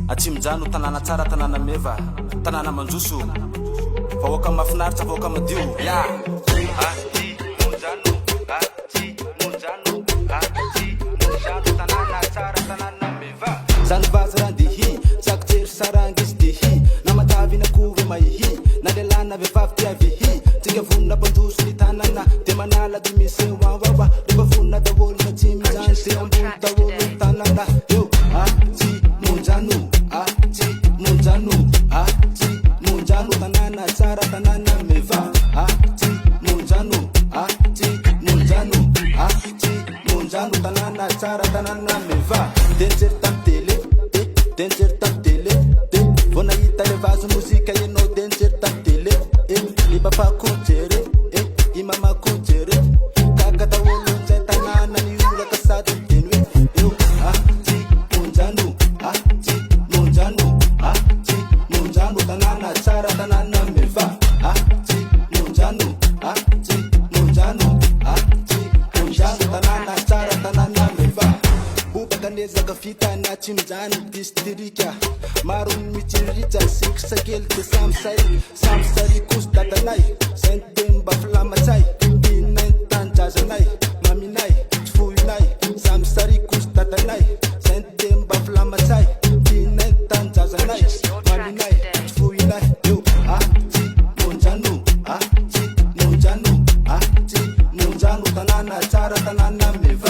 atsimijano tanàna tsara tanàna meva tanàna manjoso vahoaka mafinaritra vahoaka madio ya zany vazy randihi sakjery sarangisy dihi namatavina kove maihi nalelana vehivavy tiavihi tsika vonina mpanjoso ny tanana de manala de misy wawawa rehefa vonina daholo matsimijano de ambony daholo ny tanana eo tsy monjano tsy monjano tsy monjano tanàna tsara tanàna meva tsy monjano tsy monjano tsy monjano tanàna tsara tanàna meva denjery tam tele denjery tam tele vao nahita le vazo mozika ianao denjery tam tele i papa konjere i mama konjere kaka daholo nzay tanàna ny olaka sady teny hoe eo tsy monjano tsy monjano tsy monjano tanàna tsara tanàna meva tsy monjano tsy monjano tsy monjano tanàna tsara tanàna meva bobakanezaka vitana tsimijano distrika maro mitsiritra sikisakely de samsary kosy dadanay zay temba filamatsay inay tanjazanay maminay tsy foinay samsary kosy dadanay zay temba filamatsay inay tanjazanay maminay tsy foinay eo tsy monjano tsy monjano tsy monjano tanàna tsara tanàna meva